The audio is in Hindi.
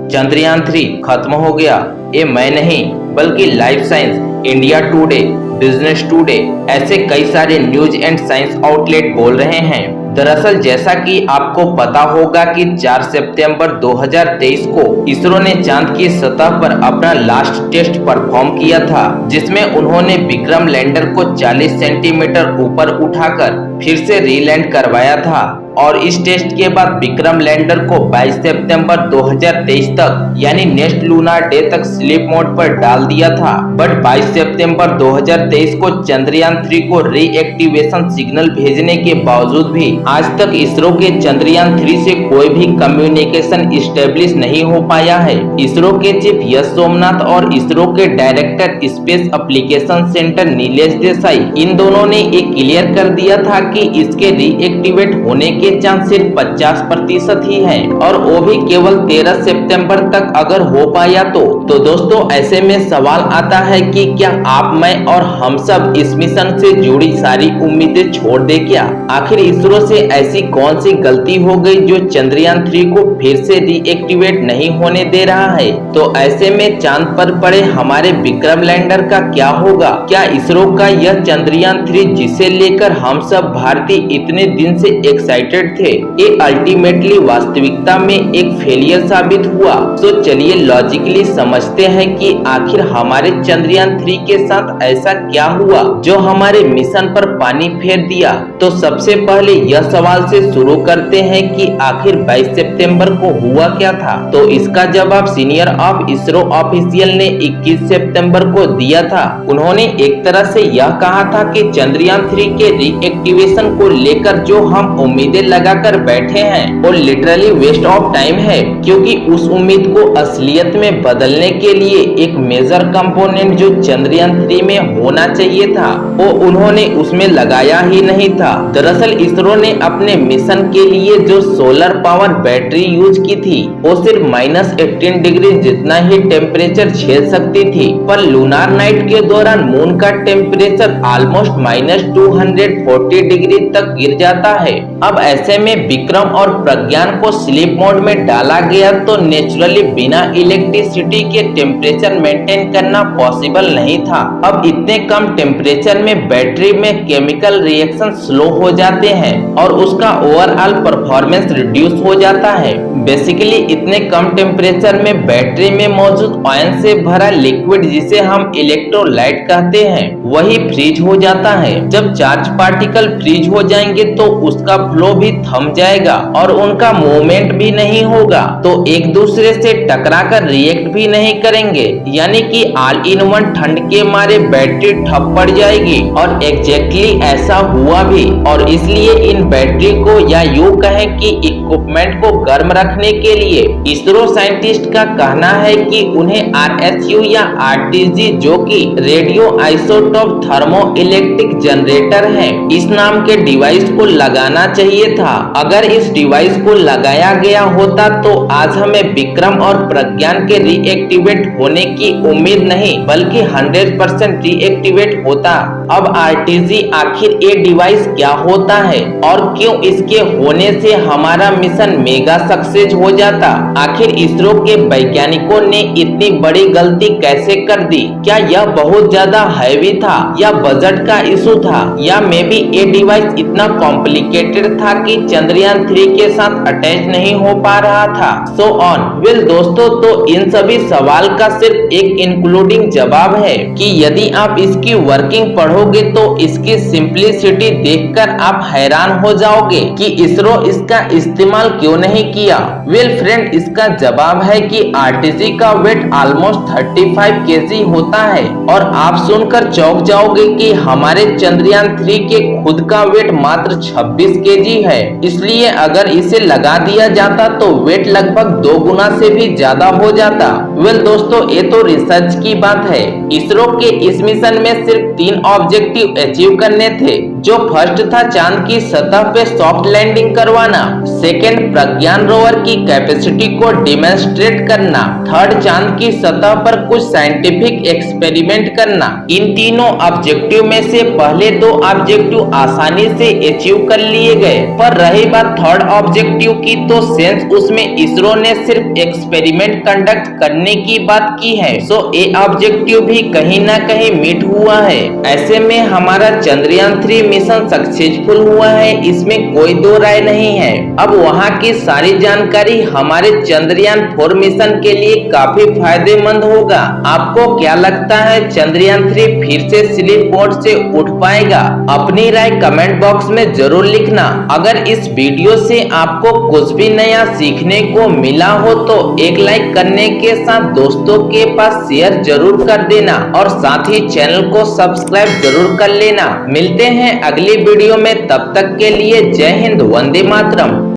चंद्रयान 3 खत्म हो गया। ये मैं नहीं बल्कि life science, India today, business today ऐसे कई सारे न्यूज एंड साइंस आउटलेट बोल रहे हैं। दरअसल जैसा कि आपको पता होगा कि 4 सितंबर 2023 को इसरो ने चांद की सतह पर अपना लास्ट टेस्ट परफॉर्म किया था, जिसमें उन्होंने विक्रम लैंडर को 40 सेंटीमीटर ऊपर उठाकर फिर से रीलैंड करवाया था और इस टेस्ट के बाद विक्रम लैंडर को 22 सितंबर 2023 तक यानी नेक्स्ट लूनार डे तक स्लीप मोड पर डाल दिया था। बट 22 सितंबर 2023 को चंद्रयान 3 को रीएक्टिवेशन सिग्नल भेजने के बावजूद भी आज तक इसरो के चंद्रयान 3 से कोई भी कम्युनिकेशन स्टेब्लिश नहीं हो पाया है। इसरो के चीफ यश सोमनाथ और इसरो के director space application centre Nilesh Desai, इन दोनों ने ये क्लियर कर दिया था कि इसके रीएक्टिवेट होने के चांस सिर्फ 50% ही है और वो भी केवल 13 सितंबर तक अगर हो पाया तो दोस्तों ऐसे में सवाल आता है कि क्या आप, मैं और हम सब इस मिशन से जुड़ी सारी उम्मीदें छोड़ दे क्या? आखिर इसरो से ऐसी कौन सी गलती हो गई जो चंद्रयान 3 को फिर से रीएक्टिवेट नहीं होने दे रहा है? तो ऐसे में चांद पर पड़े हमारे विक्रम लैंडर का क्या होगा? क्या इसरो का यह चंद्रयान 3 जिसे लेकर हम सब भारतीय इतने दिन से एक्साइटेड थे, ये अल्टीमेटली वास्तविकता में एक फेलियर साबित हुआ? तो चलिए लॉजिकली समझते हैं कि आखिर हमारे चंद्रयान 3 के साथ ऐसा क्या हुआ जो हमारे मिशन पर पानी फेर दिया। तो सबसे पहले यह सवाल से शुरू करते हैं कि आखिर 22 सितंबर को हुआ क्या था। तो इसका जवाब सीनियर ऑफ इसरो ऑफिशियल ने 21 सितंबर को दिया था। उन्होंने एक तरह से यह कहा था कि चंद्रयान 3 के रीएक्टिवेशन को लेकर जो हम उम्मीदें लगाकर बैठे हैं वो लिटरली वेस्ट ऑफ टाइम है, क्योंकि उस उम्मीद को असलियत में बदलने के लिए एक मेजर कंपोनेंट जो चंद्रयान 3 में होना चाहिए था वो उन्होंने उसमें लगाया ही नहीं था। दरअसल इसरो ने अपने मिशन के लिए जो सोलर पावर बैटरी यूज की थी वो सिर्फ -18 डिग्री जितना ही टेम्परेचर झेल सकती थी, पर लूनार नाइट के दौरान मून का टेम्परेचर ऑलमोस्ट -240 डिग्री तक गिर जाता है। अब ऐसे में विक्रम और प्रज्ञान को स्लीप मोड में डाला गया तो नेचुरली बिना इलेक्ट्रिसिटी के टेम्परेचर मेंटेन करना पॉसिबल नहीं था। अब इतने कम टेम्परेचर में बैटरी में केमिकल रिएक्शन स्लो हो जाते हैं और उसका ओवरऑल परफॉर्मेंस रिड्यूस हो जाता है। बेसिकली इतने कम टेम्परेचर में बैटरी में मौजूद आयन से भरा लिक्विड जिसे हम इलेक्ट्रोलाइट कहते हैं वही फ्रीज हो जाता है। जब चार्ज पार्टिकल फ्रीज हो जाएंगे तो उसका फ्लो भी थम जाएगा और उनका मूवमेंट भी नहीं होगा, तो एक दूसरे से टकराकर रिएक्ट भी नहीं करेंगे, यानी कि ऑल इन वन ठंड के मारे बैटरी ठप पड़ जाएगी। और एग्जैक्टली ऐसा हुआ भी, और इसलिए इन बैटरी को या यूं कहें कि इक्विपमेंट को गर्म रखने के लिए इसरो साइंटिस्ट का कहना है कि उन्हें RSU या RTG जो कि radio isotope thermo electric generator है, इस नाम के डिवाइस को लगाना चाहिए था। अगर इस डिवाइस को लगाया गया होता तो आज हमें विक्रम और प्रज्ञान के रीएक्टिवेट होने की उम्मीद नहीं बल्कि 100% रीएक्टिवेट होता। अब RTG आखिर ये डिवाइस क्या होता है और क्यों इसके होने से हमारा मिशन मेगा सक्सेस हो जाता? आखिर इसरो के वैज्ञानिकों ने इतनी बड़ी गलती कैसे कर दी? क्या यह बहुत ज्यादा हैवी था या बजट का इशू था या मे बी ये डिवाइस इतना कॉम्प्लिकेटेड था कि चंद्रयान 3 के साथ अटैच नहीं हो पा रहा था? So on. वेल दोस्तों, तो इन सभी सवाल का सिर्फ एक इंक्लूडिंग जवाब है कि यदि आप इसकी वर्किंग पढ़ोगे तो इसकी सिंपलिसिटी देखकर आप हैरान हो जाओगे कि इसरो इसका इस्तेमाल क्यों नहीं किया। वेल फ्रेंड, इसका जवाब है कि RTG का वेट ऑलमोस्ट 35 kg होता है और आप सुनकर चौंक जाओगे कि हमारे चंद्रयान 3 के खुद का वेट मात्र 26 kg है। इसलिए अगर इसे लगा दिया जाता तो वेट लगभग 2 गुना से भी ज्यादा हो जाता। वेल दोस्तों, ये तो रिसर्च की बात है। इसरो के इस मिशन में सिर्फ 3 ऑब्जेक्टिव अचीव करने थे। जो फर्स्ट था चांद की सतह पे सॉफ्ट लैंडिंग करवाना, सेकेंड प्रज्ञान रोवर की कैपेसिटी को डिमोन्स्ट्रेट करना, थर्ड चांद की सतह पर कुछ साइंटिफिक एक्सपेरिमेंट करना। इन तीनों ऑब्जेक्टिव में से पहले 2 ऑब्जेक्टिव आसानी से अचीव कर लिए गए, पर रही बात थर्ड ऑब्जेक्टिव की, तो सेंस उसमें इसरो ने सिर्फ एक्सपेरिमेंट कंडक्ट करने की बात की है। सो ये ऑब्जेक्टिव भी कहीं ना कहीं मीट हुआ है। ऐसे में हमारा चंद्रयान 3 मिशन सक्सेसफुल हुआ है, इसमें कोई दो राय नहीं है। अब वहाँ की सारी जानकारी हमारे चंद्रयान 4 मिशन के लिए काफी फायदेमंद होगा। आपको क्या लगता है, चंद्रयान 3 फिर से स्लिप मोड से उठ पाएगा? अपनी राय कमेंट बॉक्स में जरूर लिखना। अगर इस वीडियो से आपको कुछ भी नया सीखने को मिला हो तो एक लाइक करने के साथ दोस्तों के पास शेयर जरूर कर देना और साथ ही चैनल को सब्सक्राइब जरूर कर लेना। मिलते हैं अगली वीडियो में, तब तक के लिए जय हिंद, वंदे मातरम।